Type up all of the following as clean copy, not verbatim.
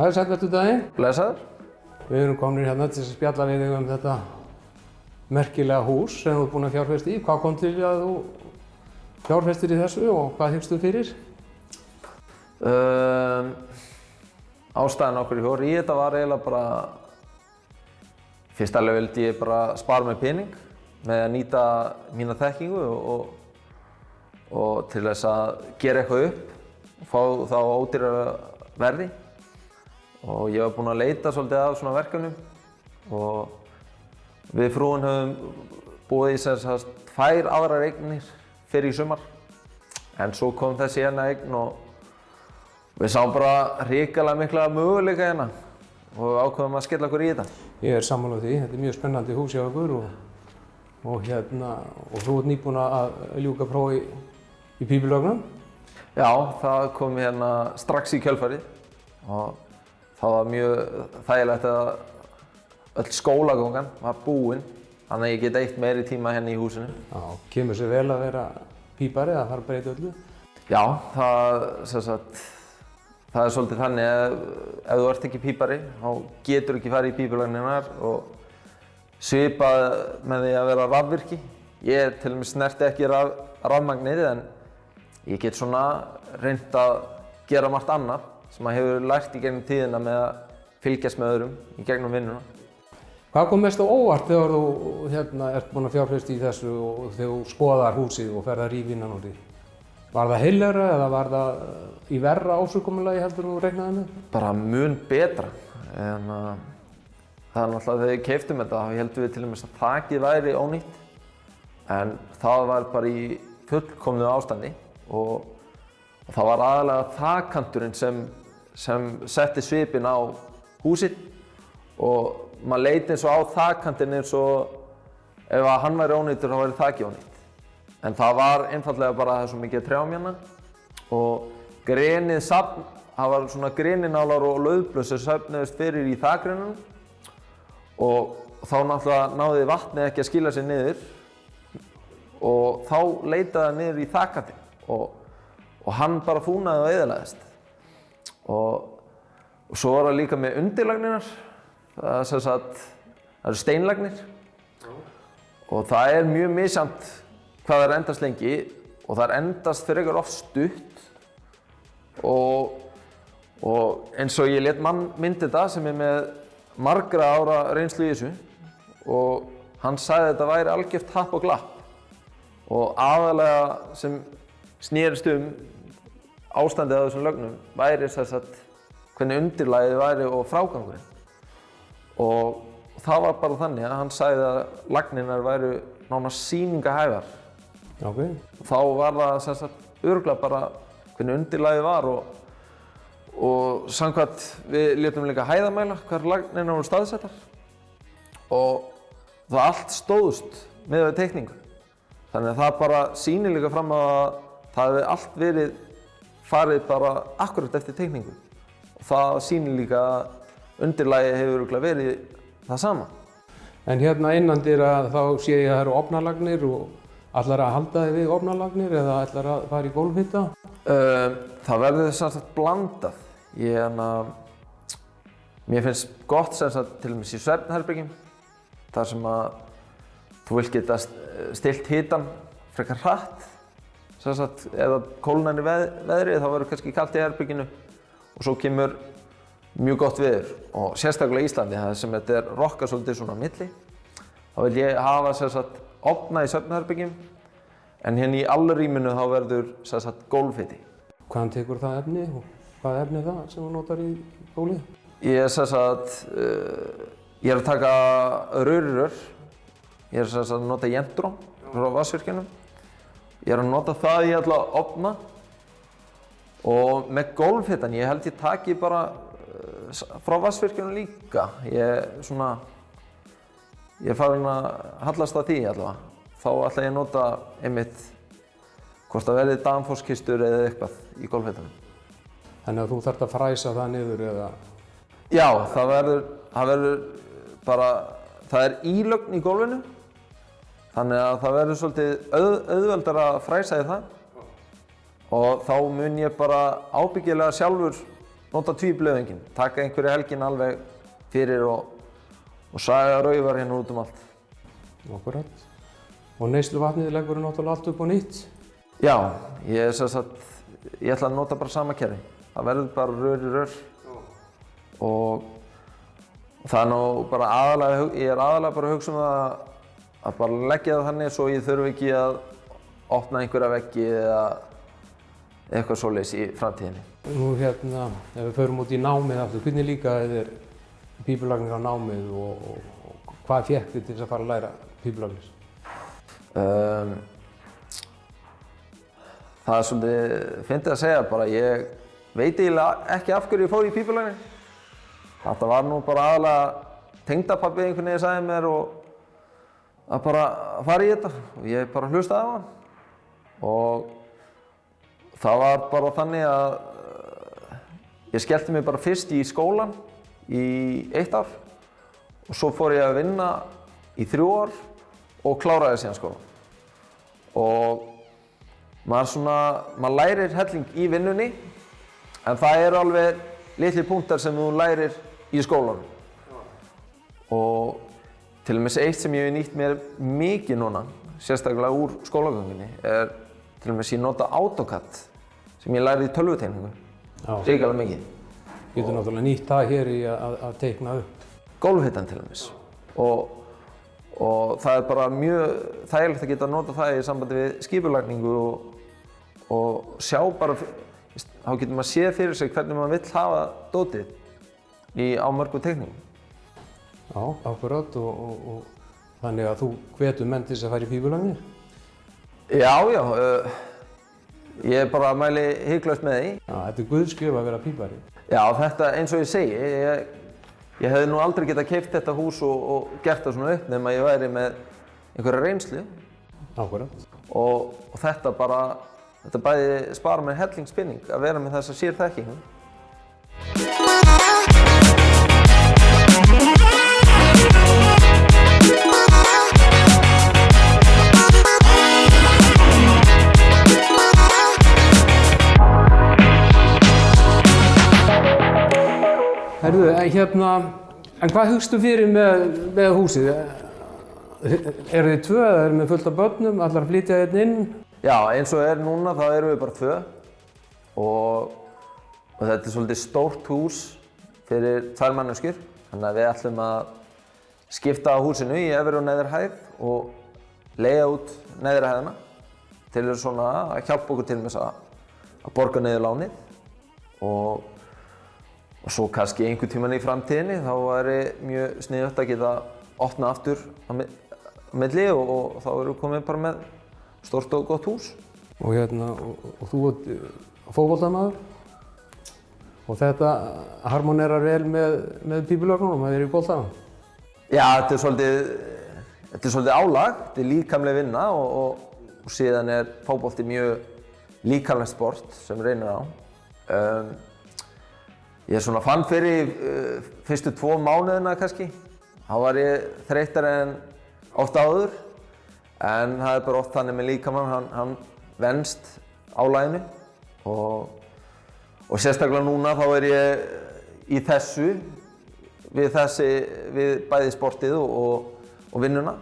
Sæll vertu daginn. Blessaður. Við erum komnir hérna til að spjalla við þig þetta merkilega hús sem þú ert búinn að fjárfesta í. Hvað kom til að þú fjárfestir í þessu og hvað hyggstu fyrir? Ástæðan okkur í fór í þetta var eiginlega bara fyrst alveg vildi ég bara spara mig pening með að nýta mína þekkingu og til þess að gera eitthvað upp og fá þá ódýrara verði. Og ég var búinn að leita svolítið af svona verkefnum og við frúin höfum búið í tvær aðrar eignir fyrir í sumar. En svo kom þessi hérna eign og við sáum bara hrikalega mikla möguleika hérna og ákveðum að skella okkur í þetta. Ég er sammála því, þetta er mjög spennandi hús hjá okkur og þú ert nýbúinn að ljúka prófi í pípulögnum. Já, það kom hérna strax í kjölfarið og það var mjög þægilegt að öll skólagangan var búin, þannig að ég get eytt meiri tíma hérna í húsinu. Já, kemur sér vel að vera pípari eða þarf að breyta öllu? Já, það er svolítið þannig að ef þú ert ekki pípari, þá getur ekki farið í pípulagninar og svipað með því að vera rafvirki. Ég til dæmis snerti ekki rafmagnið en ég get svona reynt að gera margt annað sem maður hefur lært í gegnum tíðina með að fylgjast með öðrum í gegnum vinnuna. Hvað kom mest á óvart þegar þú ert búinn að fjárfesta í þessu og þegar þú skoðar húsið og ferð að rífa innan úr því? Var það heillegra eða var það í verra ásigkomulagi heldur en þú reiknaði með? Bara mun betra. Það er náttúrulega þegar við keyptum þetta þá heldum við til dæmis að þakið væri ónýtt en það var bara í fullkomnu ástandi og það var aðalega þakkanturinn sem setti svipinn á húsið og maður leit eins og á þakkantinn eins og ef hann væri ónýttur þá væri þakið ónýtt. En það var einfaldlega bara það svo mikið trjám hérna og grenið safn, það var svona greninálar og laufblöð sem safnuðust fyrir í þakgrunnum og þá náttúrulega náði vatnið ekki að skila sér niður og þá leitaði það niður í þakkantinn og hann bara fúnaði og eyðilagðist. Og svo var það líka með undirlagninar, það eru steinlagnir og það er mjög misjafnt hvað þær endast lengi og þær endast frekar oft stutt og eins og ég lét mann mynda þetta sem er með margra ára reynslu í þessu og hann sagði að þetta væri algjört happ og glapp og aðalega sem snerist ástandið á þessum lögnum væri hvernig undirlagið væri og frágangurinn. Og það var bara þannig að hann sagði að lagnirnar væru nánast sýningahæfar. Okay. Þá var það örugglega bara hvernig undirlagið var og samkvæmt við létum líka hæðamæla hvar lagnirnar voru staðsettar og það allt stóðst miðað við teikningu. Þannig að það bara sýnir líka fram á að það hefði allt verið farið bara akkurat eftir teikningu. Og það sýnir líka að undirlagið hefur örugglega verið það sama. En hérna innandyra þá sé ég að það eru ofnalagnir og ætlar að halda þig við ofnalagnir eða ætlar að fara í gólfhita? Það verður semsagt blandað. Mér finnst gott semsagt til dæmis í svefnherbergjum þar sem að þú vilt geta stillt hitann frekar hratt. Semsagt ef það kólnar í veðrið þá verður kannski kalt í herberginu og svo kemur mjög gott veður og sérstaklega í Íslandi þar sem þetta er rokkað svolítið svona á milli. Þá vil ég hafa semsagt ofna í svefnherbergjum en hérna í alrýminu þá verður semsagt gólfhiti. Hvaðan tekur það efni og hvað efni er það sem þú notar í gólfið? Ég er að taka rörur. Ég er að nota Jentro frá Vatnsvirkjunum. Ég er að nota það í alla ofna og með gólfhitann, ég held ég taki bara frá Vatnsvirkjunum líka. Ég er farin að hallast að því allavega. Þá ætla ég að nota einmitt hvort það verði Danfoss-kistur eða eitthvað í gólfhitanum. Þannig að þú þarft að fræsa það niður eða? Já, það verður bara, það er ílögn í gólfinu. Þannig að það verður svolítið auðveldara að fræsa í það og þá mun ég bara ábyggilega sjálfur nota tvíblöðinginn, taka einhverju helgin alveg fyrir og saga rauðar hérna út um allt. Akkurat. Og neysluvatnið leggur náttúrulega allt upp á nýtt? Já, ég ætla að nota bara sama kerfi. Það verður bara rör í rör. Og það er nú bara ég er aðalega bara að hugsa um að bara leggja það þannig svo ég þurfi ekki að opna einhverja veggi eða eitthvað svoleiðis í framtíðinni. Nú ef við förum út í námið aftur, hvernig líkaði þér pípulagning á námið og hvað fékk þig til þess að fara að læra pípulagning? Það er svolítið fyndið að segja bara, ég veit eiginlega ekki af hverju ég fór í pípulagning. Þetta var nú bara aðalega tengdapabbi einhvern veginn sagði mér og að bara fara í þetta og ég bara hlustaði á hann. Og það var bara þannig að ég skellti mig bara fyrst í skólan í 1 ár og svo fór ég að vinna í 3 ár og kláraði síðan skólann. Og maður lærir helling í vinnunni en það eru alveg litlir punktar sem þú lærir í skólanum. Og til dæmis eitt sem ég hef nýtt mér mikið núna, sérstaklega úr skólagöngunni, er til dæmis ég nota AutoCAD sem ég lærði í tölvuteikningu. Ríkala mikið. Getur náttúrulega nýtt það hér í að teikna upp. Gólfhitan til dæmis. Og það er bara mjög þægilegt að geta nota það í sambandi við skipulagningu og sjá bara, þá getur maður séð fyrir sig hvernig maður vill hafa dótið á mörgum teikningum. Já, akkurat og þannig að þú hvetur menn til þess að fara í pípulagnir? Já, ég bara mæli hiklaust með því. Já, þetta er guðsgjöf að vera pípari. Já, þetta eins og ég segi, ég hefði nú aldrei getað keypt þetta hús og gert það svona upp nema ég væri með einhverja reynslu. Akkurat. Og þetta bæði spara mér hellingspinning að vera með þessa sérþekkingu. Herðu, en hvað hugstu fyrir með húsið? Eru þið 2 eða eru með fullt af börnum, allar að flytja hérna inn? Já, eins og er núna þá erum við bara 2 og þetta er svolítið stórt hús fyrir 2 manneskjur. Þannig að við ætlum að skipta á húsinu í efri og neðri hæð og leigja út neðri hæðina til svona að hjálpa okkur til með að borga niður lánið og svo kannski einhvern tímann í framtíðinni þá væri mjög sniðugt að geta opnað aftur á milli og þá erum við komið bara með stórt og gott hús. Og þú ert fótboltamaður og þetta harmonerar vel með pípulagnunum að þið eru í boltanum? Já, þetta er svolítið álag, þetta er líkamleg vinna og síðan er fótbolti mjög líkamlegt sport sem reynir á. Ég fann fyrir fyrstu 2 mánuðina kannski. Þá var ég þreyttari en oft áður. En það er bara oft þannig með líkamann, hann venst álaginu. Og sérstaklega núna þá er ég í þessu, við bæði sportið og vinnuna.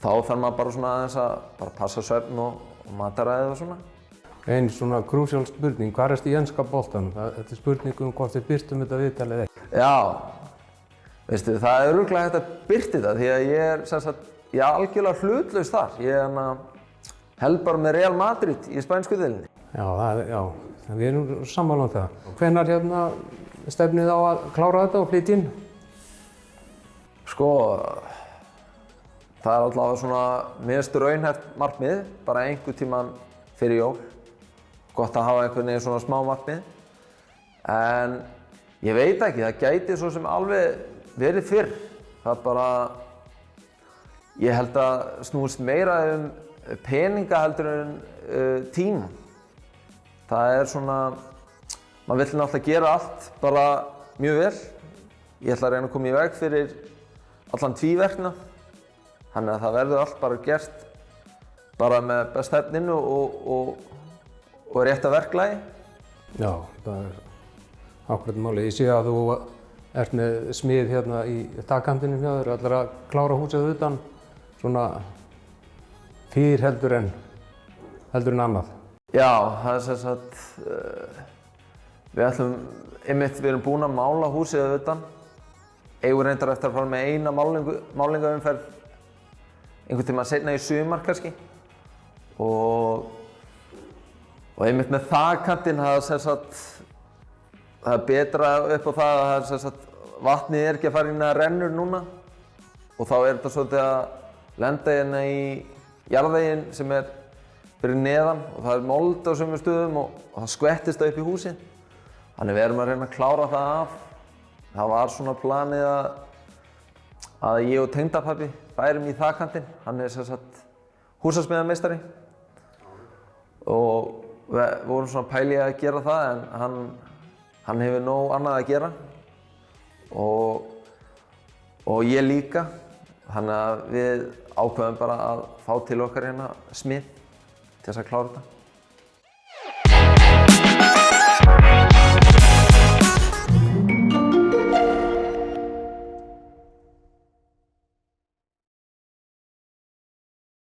Þá þarf maður bara aðeins að passa svefn og mataræði og svona. Ein svona krúsjál spurning, hvar ertu í enska boltanum? Þetta er spurning hvort við birtum þetta viðtalið ekki. Já, veistu, það er örugglega hægt að birta þetta því að ég er algjörlega hlutlaus þar. Ég held bara með Real Madrid í spænsku deildinni. Já, við erum sammála um það. Hvenær stefnið á að klára þetta og flytja inn? Sko, það er allavega minnst raunhæft markmið, bara einhvern tímann fyrir jól. Gott að hafa einhvern veginn svona smá markmið. En ég veit ekki, það gæti svo sem alveg verið fyrr. Það ég held að snúist meira peninga heldur en tíma. Það er maður vill náttúrulega gera allt bara mjög vel. Ég ætla að reyna að koma í veg fyrir allan tvíverknað. Þannig að það verður allt bara gert bara með besta efninu og rétta verklagi. Já, það er ákveðin máli. Ég sé að þú ert með smið hérna í takkantinu hjá þér, ætlar að klára húsið utan svona fyrr heldur en annað. Já, það er sem sagt, við erum búin að mála húsið utan. Eigum reyndar eftir að fara með eina málingaumferð einhvern tíma seinna í sumar kannski. Og einmitt með þakkantinn, það er betra upp á það að vatnið er ekki að fara inn að rennur núna. Og þá er þetta svolítið að lenda hérna í jarðveginn sem er fyrir neðan og það er mold á sumum stöðum og það skvettist það upp í húsið. Þannig við erum að reyna að klára það af. Það var svona planið að ég og tengdapabbi færum í þakkantinn. Hann er húsasmíðameistari og við vorum svona pælið að gera það en hann hefur nóg annað að gera og ég líka. Þannig að við ákveðum bara að fá til okkar hérna smið til þess að klára þetta.